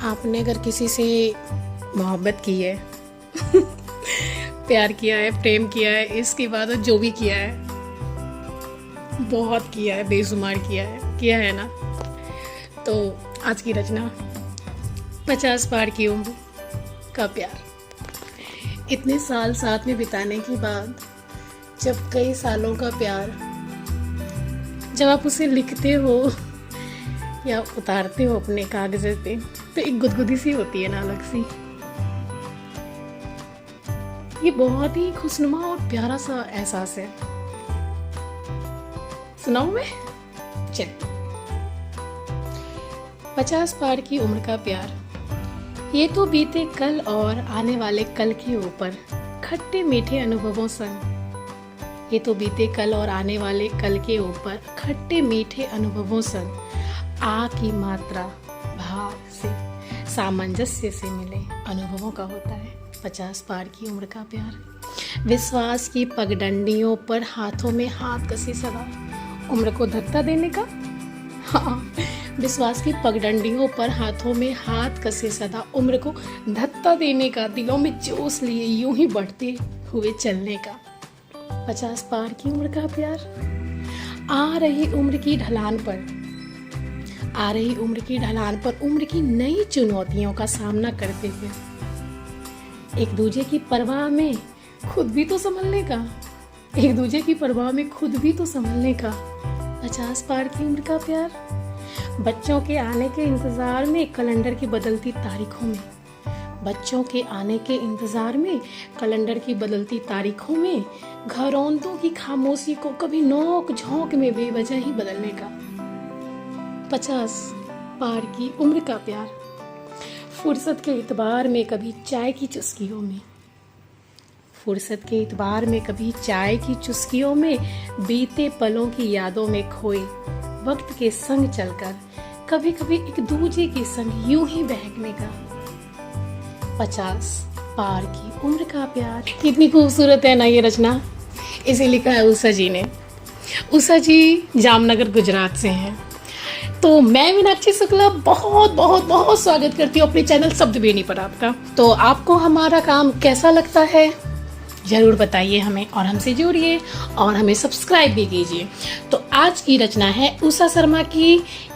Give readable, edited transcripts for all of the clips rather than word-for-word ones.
आपने अगर किसी से मोहब्बत की है प्यार किया है, प्रेम किया है, इसके बाद जो भी किया है, बहुत किया है, बेशुमार किया है ना, तो आज की रचना 50 पार की उम्र का प्यार। इतने साल साथ में बिताने के बाद जब कई सालों का प्यार, जब आप उसे लिखते हो या उतारते हो अपने कागज पे, तो एक गुदगुदी सी होती है ना, अलग सी। ये बहुत ही खुशनुमा और प्यारा सा एहसास है। सुनाऊं मैं? चल। 50 पार की उम्र का प्यार। ये तो बीते कल और आने वाले कल के ऊपर खट्टे मीठे अनुभवों संग, ये तो बीते कल और आने वाले कल के ऊपर खट्टे मीठे अनुभवों संग आ की मात्रा भाव से, सामंजस्य से मिले अनुभवों का होता है 50 पार की उम्र का प्यार। विश्वास की पगडंडियों पर हाथों में हाथ कसे सदा उम्र को धक्का देने का। हाँ, विश्वास की पगडंडियों पर हाथों में हाथ कसे सदा उम्र को धक्का देने का, दिलों में जोश लिए यूं ही बढ़ते हुए चलने का 50 पार की उम्र का प्यार। आ रही उम्र की ढलान पर, आ रही उम्र की ढलान पर उम्र की नई चुनौतियों का सामना करते हुए एक दूजे की परवाह में खुद भी तो संभलने का, एक दूजे की परवाह में खुद भी तो संभलने का 50 पार की उम्र का प्यार। बच्चों के आने के इंतजार में कैलेंडर की बदलती तारीखों में, बच्चों के आने के इंतजार में कैलेंडर की बदलती तारीखों में घरौंदों की खामोशी को कभी नोक झोंक में बेवजह ही बदलने का 50 पार की उम्र का प्यार। फुर्सत के इतबार में कभी चाय की चुस्कियों में, फुर्सत के इतबार में कभी चाय की चुस्कियों में बीते पलों की यादों में खोए वक्त के संग चलकर कभी कभी एक दूजे के संग यूं ही बहकने का 50 पार की उम्र का प्यार। कितनी खूबसूरत है ना ये रचना। इसे लिखा है उषा जी ने। उषा जी जामनगर गुजरात से हैं। तो मैं मीनाक्षी शुक्ला बहुत बहुत बहुत स्वागत करती हूँ अपने चैनल शब्दवेणी पर आपका। तो आपको हमारा काम कैसा लगता है ज़रूर बताइए हमें, और हमसे जुड़िए और हमें सब्सक्राइब भी कीजिए। तो आज की रचना है उषा शर्मा की।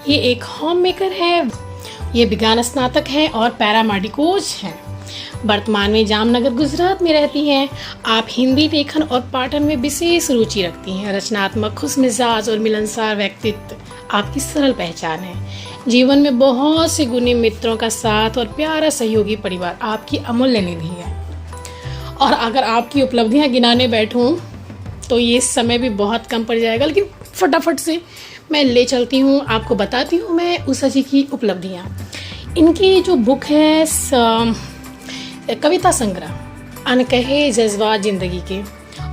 ये एक होम मेकर है, ये विज्ञान स्नातक है और पैरामेडिकोज हैं। वर्तमान में जामनगर गुजरात में रहती हैं। आप हिंदी लेखन और पाठन में विशेष रुचि रखती हैं। रचनात्मक, खुशमिजाज और मिलनसार व्यक्तित्व आपकी सरल पहचान है। जीवन में बहुत से गुणी मित्रों का साथ और प्यारा सहयोगी परिवार आपकी अमूल्य निधि है। और अगर आपकी उपलब्धियां गिनाने बैठूं तो ये समय भी बहुत कम पड़ जाएगा, लेकिन फटाफट से मैं ले चलती हूँ, आपको बताती हूँ मैं उषा जी की उपलब्धियां। इनकी जो बुक है कविता संग्रह अनकहे जज्बात जिंदगी के,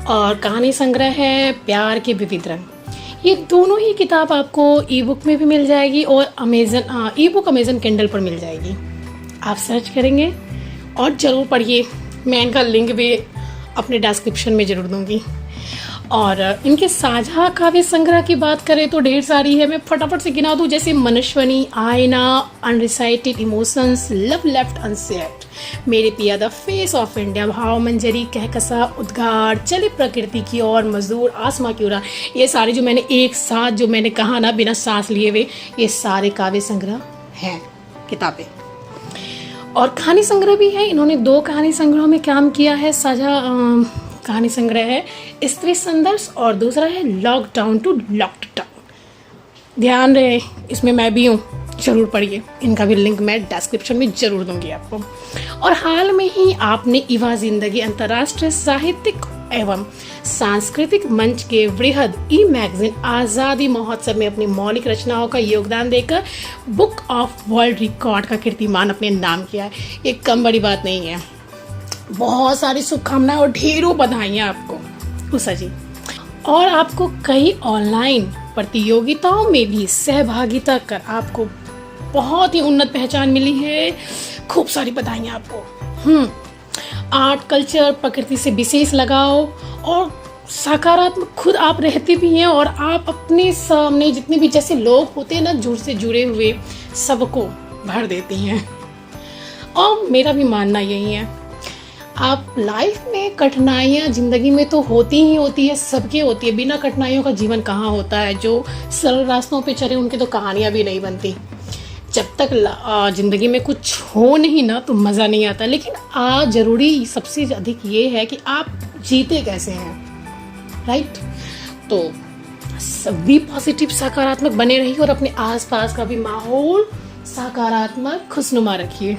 और कहानी संग्रह है प्यार के विविध रंग। ये दोनों ही किताब आपको ई बुक में भी मिल जाएगी और ई बुक अमेजन किंडल पर मिल जाएगी। आप सर्च करेंगे और ज़रूर पढ़िए। मैं इनका लिंक भी अपने डिस्क्रिप्शन में ज़रूर दूंगी। और इनके साझा काव्य संग्रह की बात करें तो ढेर सारी है। मैं फटाफट से गिना दूं, जैसे मनस्वनी, आईना, अनरिसाइटेड इमोशंस, लव लेफ्ट अनसेड, मेरे पिया, द फेस ऑफ इंडिया, भाव मंजरी, कहकसा, उद्गार, चले प्रकृति की और, मजदूर, आसमां की उड़ान। ये सारे जो मैंने एक साथ जो मैंने कहा ना बिना सांस लिए हुए, ये सारे काव्य संग्रह हैं किताबें। और कहानी संग्रह भी है। इन्होंने 2 कहानी संग्रहों में काम किया है। साझा कहानी संग्रह है स्त्री संघर्ष और दूसरा है लॉकडाउन टू लॉक्ड डाउन। ध्यान रहे, इसमें मैं भी हूँ, जरूर पढ़िए। इनका भी लिंक मैं डिस्क्रिप्शन में जरूर दूंगी आपको। और हाल में ही आपने युवा जिंदगी अंतर्राष्ट्रीय साहित्यिक एवं सांस्कृतिक मंच के वृहद ई मैगजीन आज़ादी महोत्सव में अपनी मौलिक रचनाओं का योगदान देकर बुक ऑफ वर्ल्ड रिकॉर्ड का कीर्तिमान अपने नाम किया है। ये कम बड़ी बात नहीं है। बहुत सारी शुभकामनाएं और ढेरों बधाइयाँ आपको उषा जी। और आपको कई ऑनलाइन प्रतियोगिताओं में भी सहभागिता कर आपको बहुत ही उन्नत पहचान मिली है। खूब सारी बधाइयाँ आपको। आर्ट, कल्चर, प्रकृति से विशेष लगाव और सकारात्मक खुद आप रहते भी हैं, और आप अपने सामने जितने भी जैसे लोग होते हैं ना, जुड़ से जुड़े हुए, सबको भर देती हैं। और मेरा भी मानना यही है। आप लाइफ में कठिनाइयाँ ज़िंदगी में तो होती ही होती है, सबकी होती है। बिना कठिनाइयों का जीवन कहाँ होता है। जो सरल रास्तों पे चले उनकी तो कहानियाँ भी नहीं बनती। जब तक ज़िंदगी में कुछ हो नहीं ना तो मज़ा नहीं आता। लेकिन ज़रूरी सबसे अधिक ये है कि आप जीते कैसे हैं, राइट। तो सभी पॉजिटिव सकारात्मक बने रहिए और अपने आसपास का भी माहौल सकारात्मक खुशनुमा रखिए।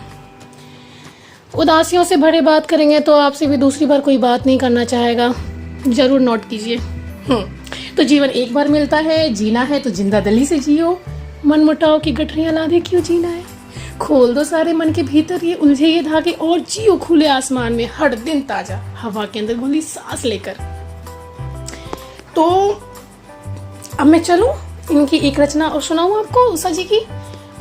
उदासियों से भरे बात करेंगे तो आपसे भी दूसरी बार कोई बात नहीं करना चाहेगा, ज़रूर नोट कीजिए। तो जीवन एक बार मिलता है, जीना है तो जिंदा दिली से जियो। मन मुटाव की गठरियाँ लादे क्यों जीना है। खोल दो सारे मन के भीतर ये उलझे ये धागे और जियो खुले आसमान में हर दिन ताजा हवा के अंदर खुली सांस लेकर। तो अब मैं चलूं, इनकी एक रचना और सुनाऊं आपको। उषा जी की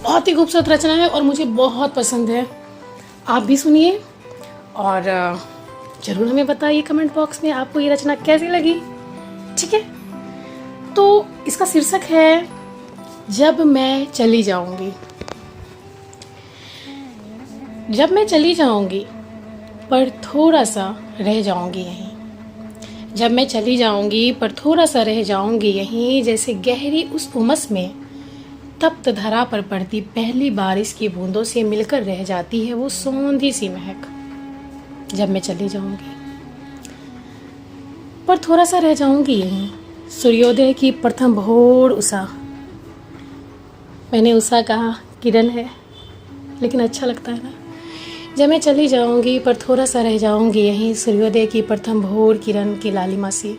बहुत ही खूबसूरत रचना है और मुझे बहुत पसंद है। आप भी सुनिए और ज़रूर हमें बताइए कमेंट बॉक्स में आपको ये रचना कैसी लगी, ठीक है। तो इसका शीर्षक है जब मैं चली जाऊंगी। जब मैं चली जाऊंगी पर थोड़ा सा रह जाऊंगी यहीं। जब मैं चली जाऊंगी पर थोड़ा सा रह जाऊंगी यहीं, जैसे गहरी उस उमस में तप्त धरा पर पड़ती पहली बारिश की बूंदों से मिलकर रह जाती है वो सौंधी सी महक। जब मैं चली जाऊंगी पर थोड़ा सा रह जाऊंगी यहीं, सूर्योदय की प्रथम भोर उषा। मैंने उषा कहा, किरण है लेकिन अच्छा लगता है ना। जब मैं चली जाऊंगी पर थोड़ा सा रह जाऊंगी यहीं, सूर्योदय की प्रथम भोर किरण की लालिमा सी,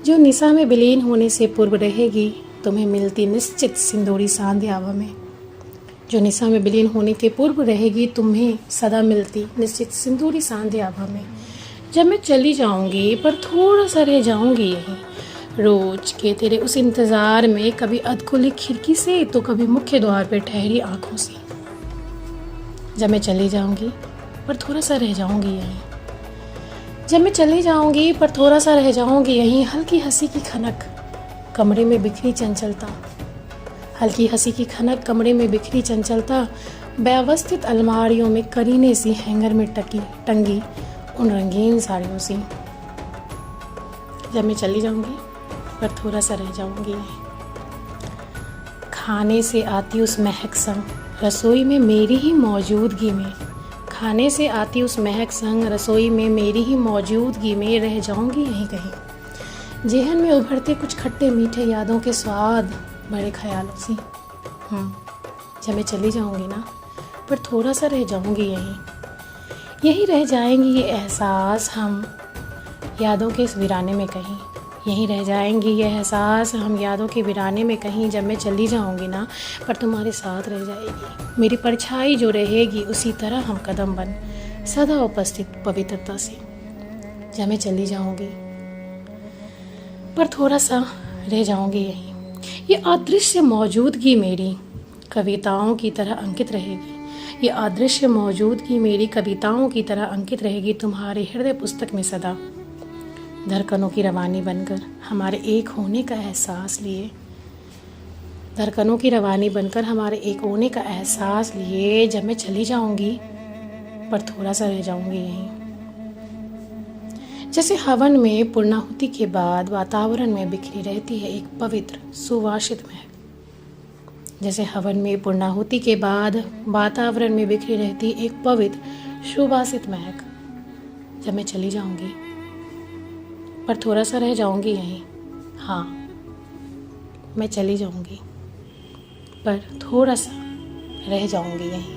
जो निशा में विलीन होने से पूर्व रहेगी तुम्हें मिलती निश्चित सिंदूरी सांध्य आभा में। जो निशा में विलीन होने के पूर्व रहेगी तुम्हें सदा मिलती निश्चित सिंदूरी सांध्य आभा में। जब मैं चली जाऊंगी पर थोड़ा सा रह जाऊंगी यहीं, रोज के तेरे उस इंतज़ार में, कभी अधखुली खिड़की से तो कभी मुख्य द्वार पर ठहरी आंखों से। जब मैं चली जाऊंगी पर थोड़ा सा रह जाऊंगी यहीं। जब मैं चली जाऊंगी पर थोड़ा सा रह जाऊंगी यहीं, हल्की हंसी की खनक कमरे में बिखरी चंचलता। हल्की हंसी की खनक कमरे में बिखरी चंचलता, व्यवस्थित अलमारियों में करीने सी हैंगर में टंगी उन रंगीन साड़ियों सी। जब मैं चली जाऊंगी पर थोड़ा सा रह जाऊंगी यहीं, खाने से आती उस महक संग रसोई में मेरी ही मौजूदगी में, खाने से आती उस महक संग रसोई में मेरी ही मौजूदगी में रह जाऊंगी यहीं कहीं। जेहन में उभरते कुछ खट्टे मीठे यादों के स्वाद बड़े ख्यालों से। जब मैं चली जाऊंगी ना पर थोड़ा सा रह जाऊंगी यहीं, यहीं रह जाएंगी ये एहसास हम यादों के इस वीराने में कहीं। यहीं रह जाएंगी ये एहसास हम यादों के वीराने में कहीं। जब मैं चली जाऊंगी ना पर तुम्हारे साथ रह जाएगी मेरी परछाई जो रहेगी, उसी तरह हम कदम बन सदा उपस्थित पवित्रता से। जब मैं चली जाऊंगी पर थोड़ा सा रह जाऊंगी यहीं, ये अदृश्य मौजूदगी मेरी कविताओं की तरह अंकित रहेगी। ये अदृश्य मौजूदगी मेरी कविताओं की तरह अंकित रहेगी तुम्हारे हृदय पुस्तक में सदा। धड़कनों की रवानी बनकर हमारे एक होने का एहसास लिए, धड़कनों की रवानी बनकर हमारे एक होने का एहसास लिए। जब मैं चली जाऊंगी पर थोड़ा सा रह जाऊंगी यहीं, जैसे हवन में पूर्णाहुति के बाद वातावरण में बिखरी रहती है एक पवित्र सुवासित महक। जैसे हवन में पूर्णाहुति के बाद वातावरण में बिखरी रहती एक पवित्र सुवासित महक। जब मैं चली जाऊंगी पर थोड़ा सा रह जाऊंगी यहीं, हाँ मैं चली जाऊंगी पर थोड़ा सा रह जाऊंगी यहीं।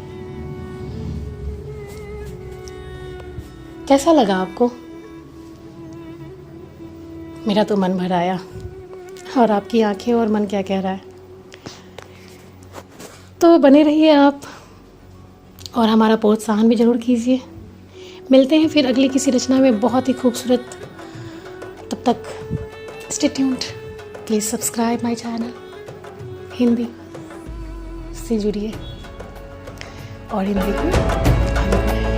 कैसा लगा आपको? मेरा तो मन भर आया, और आपकी आंखें और मन क्या कह रहा है? तो बने रहिए आप और हमारा प्रोत्साहन भी ज़रूर कीजिए। मिलते हैं फिर अगली किसी रचना में बहुत ही खूबसूरत। तब तक stay tuned, please subscribe my channel Hindi से जुड़िए और हिंदी को आगे बढ़ाइए।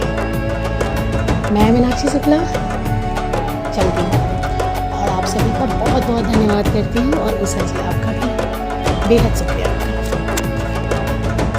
मैं मीनाक्षी शुक्ला चलती हूँ और आप सभी का बहुत बहुत धन्यवाद करती हूँ, और उषा जी आपका भी बेहद शुक्रिया।